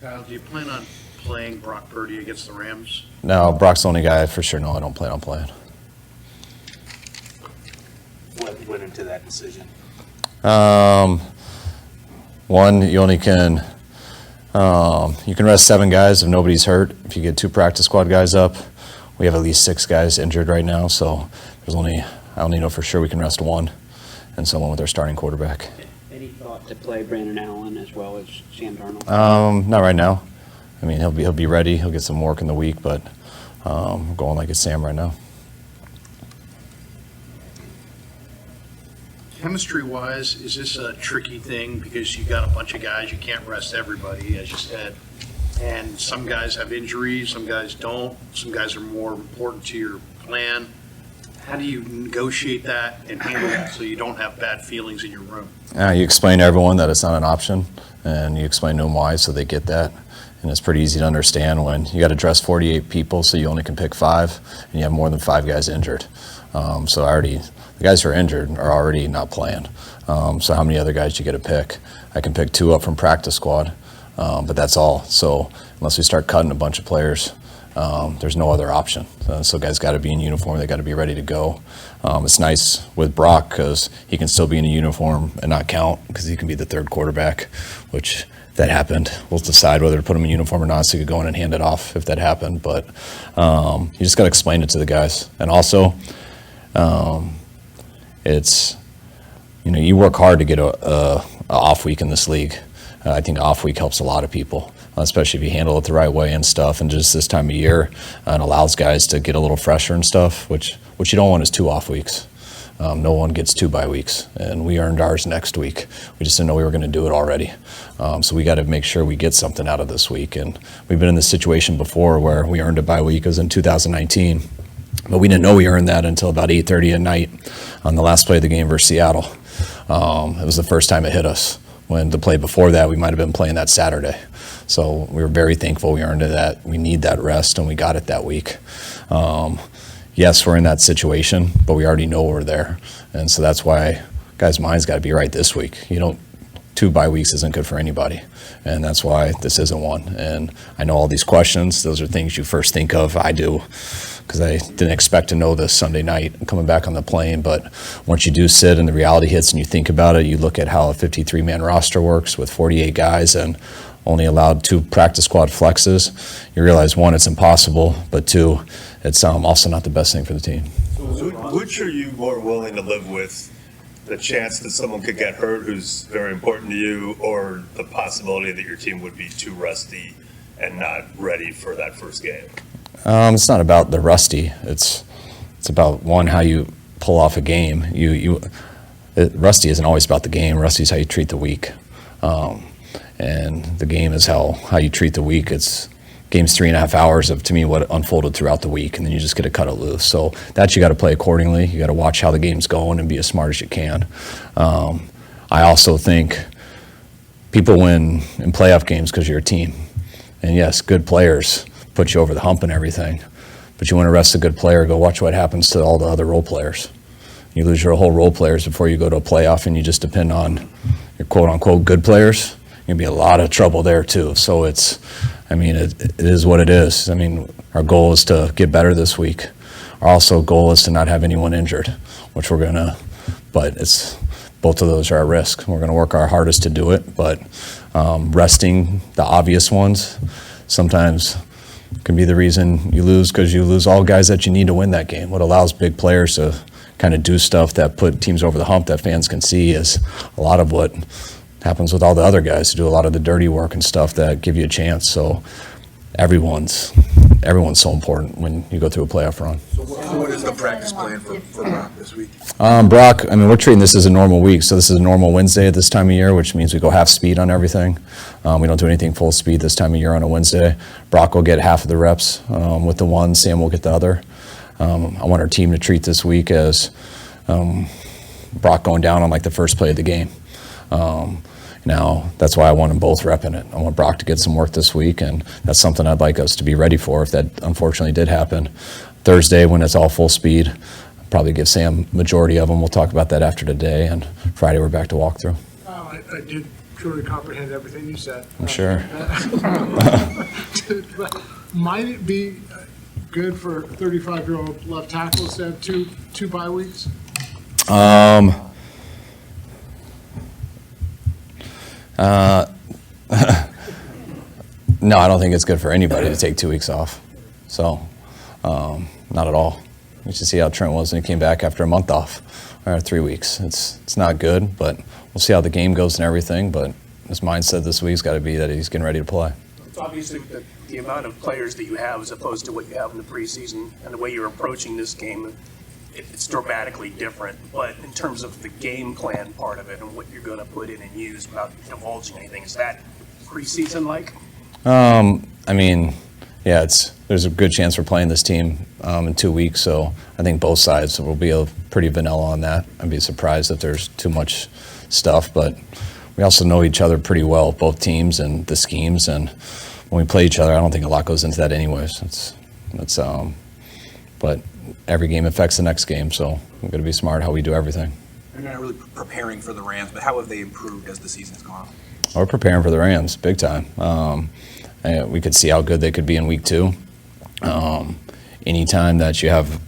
Kyle, do you plan on playing Brock Purdy against the Rams? No, Brock's the only guy for sure. No, I don't plan on playing. What went into that decision? One, you only can you can rest 7 guys if nobody's hurt. If you get 2 practice squad guys up, we have at least 6 guys injured right now. So I only know for sure we can rest 1 and someone with our starting quarterback. Any thought to play Brandon Allen as well as Sam Darnold? Not right now. I mean, he'll be ready. He'll get some work in the week, but we're going like it's Sam right now. Chemistry-wise, is this a tricky thing because you got a bunch of guys, you can't rest everybody, as you said, and some guys have injuries, some guys don't, some guys are more important to your plan. How do you negotiate that and handle that so you don't have bad feelings in your room? You explain to everyone that it's not an option, and you explain to them why so they get that. And it's pretty easy to understand when you got to dress 48 people so you only can pick 5, and you have more than 5 guys injured. So the guys who are injured are already not playing. So how many other guys do you get to pick? I can pick 2 up from practice squad, but that's all. So unless we start cutting a bunch of players, there's no other option. So guys got to be in uniform. They got to be ready to go. It's nice with Brock because he can still be in a uniform and not count because he can be the 3rd quarterback, which if that happened, we'll decide whether to put him in uniform or not so he could go in and hand it off if that happened. But you just got to explain it to the guys. And also, it's, you work hard to get a off week in this league. I think off week helps a lot of people, especially if you handle it the right way and stuff. And just this time of year, it allows guys to get a little fresher and stuff, which you don't want is 2 off weeks. No one gets 2 bye weeks, and we earned ours next week. We just didn't know we were going to do it already. So we got to make sure we get something out of this week. And we've been in this situation before where we earned a bye week. It was in 2019. But we didn't know we earned that until about 8:30 at night on the last play of the game versus Seattle. It was the first time it hit us. When the play before that, we might have been playing that Saturday. So we were very thankful we earned that. We need that rest, and we got it that week. Yes, we're in that situation, but we already know we're there. And so that's why guys' minds got to be right this week. 2 bye weeks isn't good for anybody. And that's why this isn't one. And I know all these questions. Those are things you first think of. I do, because I didn't expect to know this Sunday night coming back on the plane. But once you do sit and the reality hits and you think about it, you look at how a 53-man roster works with 48 guys and only allowed 2 practice squad flexes. You realize, 1, it's impossible, but 2, it's also not the best thing for the team. Which are you more willing to live with? The chance that someone could get hurt who's very important to you, or the possibility that your team would be too rusty and not ready for that first game? It's not about the rusty. It's about, 1, how you pull off a game. Rusty isn't always about the game. Rusty is how you treat the week. And the game is how you treat the week. Game's 3.5 hours of, to me, what unfolded throughout the week, and then you just get to cut it loose. So that you got to play accordingly. You got to watch how the game's going and be as smart as you can. I also think people win in playoff games because you're a team. And yes, good players put you over the hump and everything, but you want to rest a good player, go watch what happens to all the other role players. You lose your whole role players before you go to a playoff, and you just depend on your quote-unquote good players. You're going to be a lot of trouble there too. So it is what it is. Our goal is to get better this week. Our also goal is to not have anyone injured, which we're going to, but both of those are at risk. We're going to work our hardest to do it, but resting the obvious ones sometimes can be the reason you lose, because you lose all guys that you need to win that game. What allows big players to kind of do stuff that put teams over the hump that fans can see is a lot of what happens with all the other guys who do a lot of the dirty work and stuff that give you a chance. So everyone's so important when you go through a playoff run. So what is the practice plan for Brock this week? Brock, we're treating this as a normal week. So this is a normal Wednesday at this time of year, which means we go half speed on everything. We don't do anything full speed this time of year on a Wednesday. Brock will get half of the reps with the one. Sam will get the other. I want our team to treat this week as Brock going down on like the first play of the game. Now, that's why I want them both repping it. I want Brock to get some work this week, and that's something I'd like us to be ready for if that unfortunately did happen. Thursday, when it's all full speed, I'll probably give Sam majority of them. We'll talk about that after today, and Friday we're back to walkthrough. I did truly comprehend everything you said. I'm sure. But might it be good for 35-year-old left tackles to have two bye weeks? No, I don't think it's good for anybody to take 2 weeks off. So, not at all. You should see how Trent was when he came back after a month off, or 3 weeks. It's not good, but we'll see how the game goes and everything. But his mindset this week's got to be that he's getting ready to play. It's obviously the amount of players that you have as opposed to what you have in the preseason and the way you're approaching this game, it's dramatically different. But in terms of the game plan part of it and what you're going to put in and use without divulging anything, is that preseason like? I mean, yeah, there's a good chance we're playing this team in 2 weeks, so I think both sides will be pretty vanilla on that. I'd be surprised if there's too much stuff, but we also know each other pretty well, both teams and the schemes, and when we play each other, I don't think a lot goes into that anyways. But every game affects the next game, so we're going to be smart how we do everything. You're not really preparing for the Rams, but how have they improved as the season's gone on? We're preparing for the Rams, big time. We could see how good they could be in week 2. Anytime that you have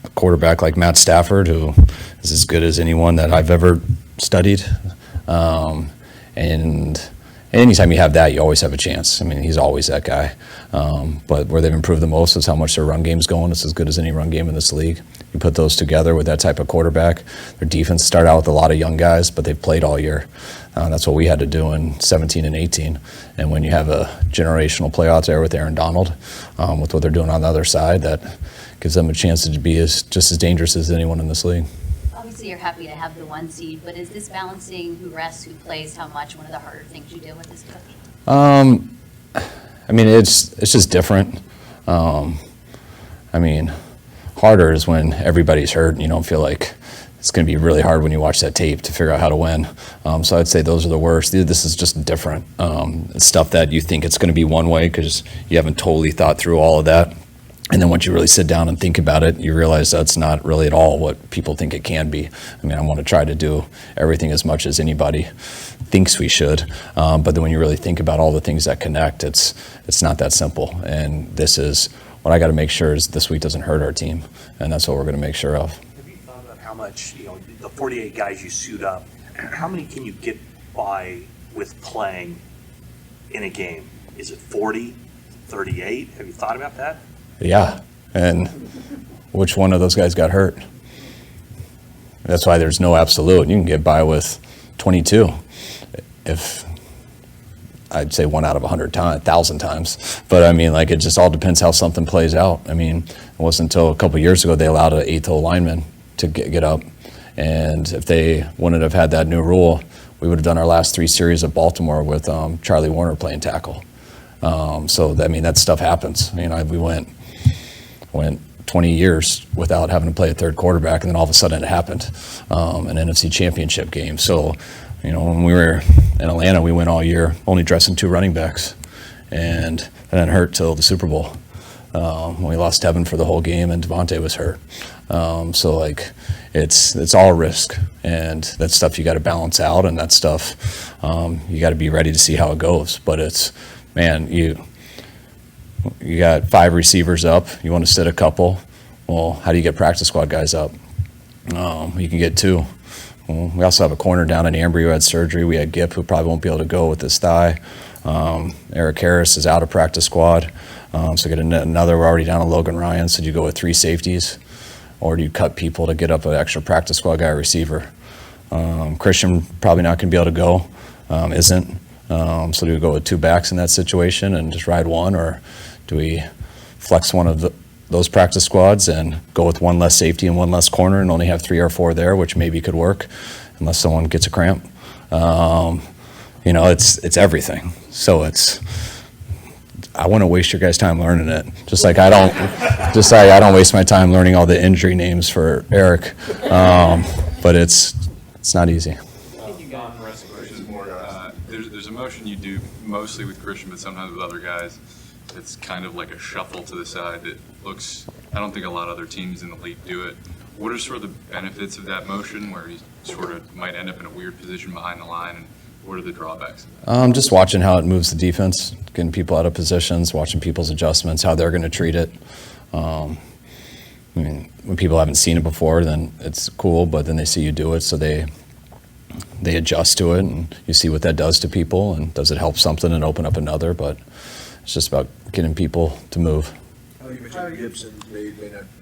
a quarterback like Matt Stafford, who is as good as anyone that I've ever studied, and anytime you have that, you always have a chance. I mean, he's always that guy. But where they've improved the most is how much their run game's going. It's as good as any run game in this league. You put those together with that type of quarterback. Their defense started out with a lot of young guys, but they've played all year. That's what we had to do in 17 and 18. And when you have a generational play out there with Aaron Donald, with what they're doing on the other side, that gives them a chance to be just as dangerous as anyone in this league. Obviously, you're happy to have the 1 seed, but is this balancing who rests, who plays, how much, one of the harder things you deal with this cookie? I mean, it's just different. I mean, harder is when everybody's hurt and you don't feel like it's going to be really hard when you watch that tape to figure out how to win. So I'd say those are the worst. This is just different. It's stuff that you think it's going to be one way because you haven't totally thought through all of that. And then once you really sit down and think about it, you realize that's not really at all what people think it can be. I mean, I want to try to do everything as much as anybody thinks we should. But then when you really think about all the things that connect, it's not that simple. And this is what I got to make sure is this week doesn't hurt our team. And that's what we're going to make sure of. Have you thought about how much, the 48 guys you suit up, how many can you get by with playing in a game? Is it 40, 38? Have you thought about that? Yeah, and which one of those guys got hurt? That's why there's no absolute. You can get by with 22 if I'd say 1 out of 1,000 times. But I mean, like, it just all depends how something plays out. I mean, it wasn't until a couple of years ago they allowed an 8th lineman to get up. And if they wouldn't have had that new rule, we would have done our last 3 series of Baltimore with Charlie Warner playing tackle. So, I mean, that stuff happens. We went 20 years without having to play a third quarterback, and then all of a sudden it happened, an NFC championship game. So, when we were in Atlanta, we went all year only dressing 2 running backs, and that didn't hurt till the Super Bowl. When we lost Tevin for the whole game and Devontae was hurt. So, like, it's all risk, and that stuff you got to balance out, and that stuff you got to be ready to see how it goes. But it's, man, you got 5 receivers up. You want to sit a couple. Well, how do you get practice squad guys up? You can get 2. Well, we also have a corner down in Ambry who had surgery. We had Gip, who probably won't be able to go with his thigh. Eric Harris is out of practice squad. So get another. We're already down to Logan Ryan. So do you go with 3 safeties, or do you cut people to get up an extra practice squad guy receiver? Christian probably not going to be able to go. Isn't. So do we go with 2 backs in that situation and just ride one, or do we flex one of those practice squads and go with 1 less safety and 1 less corner and only have 3 or 4 there, which maybe could work unless someone gets a cramp. It's everything. So I want to waste your guys' time learning it. Just like I don't waste my time learning all the injury names for Eric. But it's not easy. There's a motion you do mostly with Christian, but sometimes with other guys. It's kind of like a shuffle to the side that looks, I don't think a lot of other teams in the league do it. What are sort of the benefits of that motion where he sort of might end up in a weird position behind the line, and What are the drawbacks? Just watching how it moves the defense, getting people out of positions, watching people's adjustments, how they're going to treat it. I mean, when people haven't seen it before, then it's cool, but then they see you do it, so they adjust to it, and you see what that does to people, and does it help something and open up another, but it's just about getting people to move. You mentioned Gibson may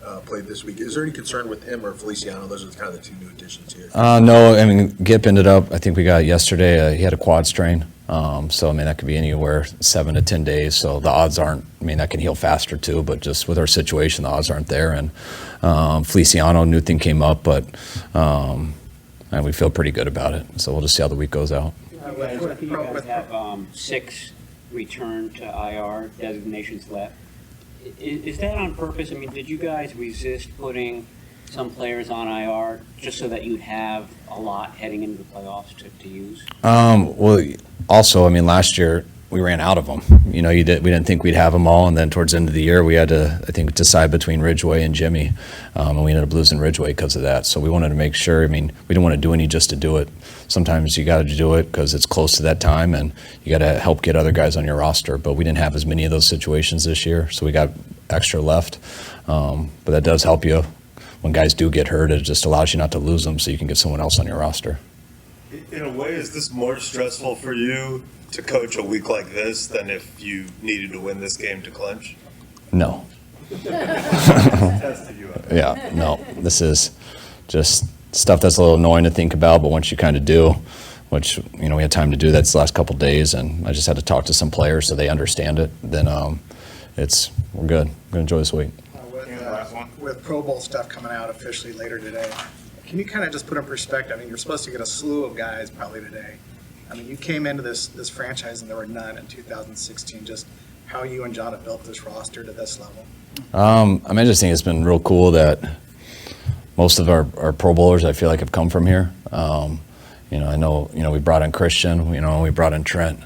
not play this week. Is there any concern with him or Feliciano? Those are kind of the two new additions here. No, I mean, Gip ended up, I think we got yesterday, he had a quad strain. So, I mean, that could be anywhere 7 to 10 days. So the odds aren't, I mean, that can heal faster too, but just with our situation, the odds aren't there. And Feliciano, new thing came up, but and we feel pretty good about it. So we'll just see how the week goes out. You guys have 6 return to IR designations left. Is that on purpose? I mean, did you guys resist putting some players on IR just so that you'd have a lot heading into the playoffs to use? Well, also, I mean, last year we ran out of them. You know, we didn't think we'd have them all, and then towards the end of the year we had to, I think, decide between Ridgeway and Jimmy, and we ended up losing Ridgeway because of that. So we wanted to make sure. I mean, we didn't want to do any just to do it. Sometimes you got to do it because it's close to that time, and you got to help get other guys on your roster. But we didn't have as many of those situations this year, so we got extra left. But that does help you when guys do get hurt. It just allows you not to lose them, so you can get someone else on your roster. In a way, is this more stressful for you to coach a week like this than if you needed to win this game to clinch? No. Yeah, no. This is just stuff that's a little annoying to think about, but once you kind of do, which, you know, we had time to do that the last couple of days, and I just had to talk to some players so they understand it, then we're good. We're going to enjoy this week. With Pro Bowl stuff coming out officially later today, can you kind of just put in perspective? I mean, you're supposed to get a slew of guys probably today. I mean, you came into this franchise and there were none in 2016. Just how you and John have built this roster to this level. I mean, I just think it's been real cool that most of our Pro Bowlers, I feel like, have come from here. You know, I know, you know, we brought in Christian, you know, we brought in Trent,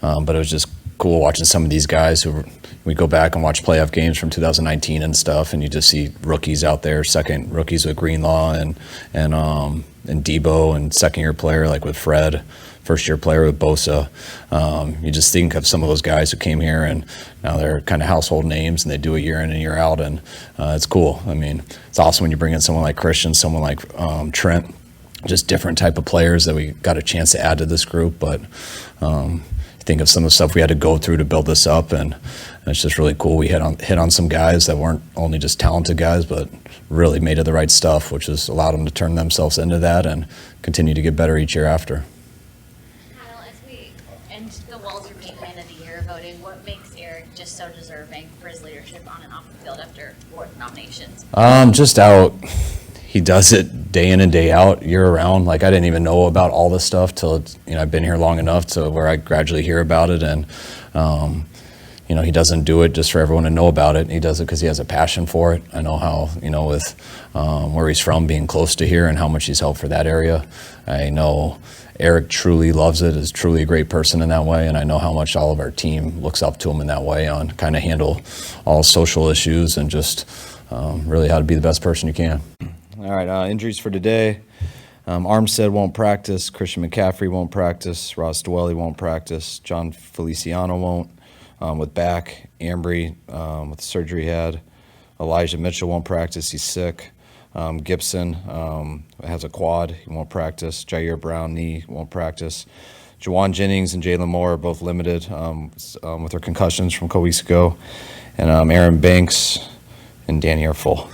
but it was just cool watching some of these guys who we go back and watch playoff games from 2019 and stuff, and you just see rookies out there, second rookies with Greenlaw and Debo, and second-year player like with Fred, first-year player with Bosa. You just think of some of those guys who came here and now they're kind of household names, and they do it year in and year out, and it's cool. I mean, it's awesome when you bring in someone like Christian, someone like Trent, just different type of players that we got a chance to add to this group, but think of some of the stuff we had to go through to build this up, and it's just really cool. We hit on some guys that weren't only just talented guys, but really made of the right stuff, which has allowed them to turn themselves into that and continue to get better each year after. Kyle, as we end the Walter Meek Man of the Year voting, what makes Eric just so deserving for his leadership on and off the field after 4 nominations? Just out. He does it day in and day out, year round. Like, I didn't even know about all this stuff till, you know, I've been here long enough to where I gradually hear about it. And, you know, he doesn't do it just for everyone to know about it. He does it because he has a passion for it. I know how, you know, with where he's from, being close to here, and how much he's helped for that area. I know Eric truly loves it, is truly a great person in that way. And I know how much all of our team looks up to him in that way on kind of handle all social issues and just really how to be the best person you can. All right, injuries for today. Armstead won't practice. Christian McCaffrey won't practice. Ross Dwelly won't practice. John Feliciano won't with back. Ambry with the surgery he had. Elijah Mitchell won't practice. He's sick. Gibson has a quad. He won't practice. Jair Brown, knee, won't practice. Juwan Jennings and Jalen Moore are both limited with their concussions from a couple weeks ago. And Aaron Banks and Danny are full.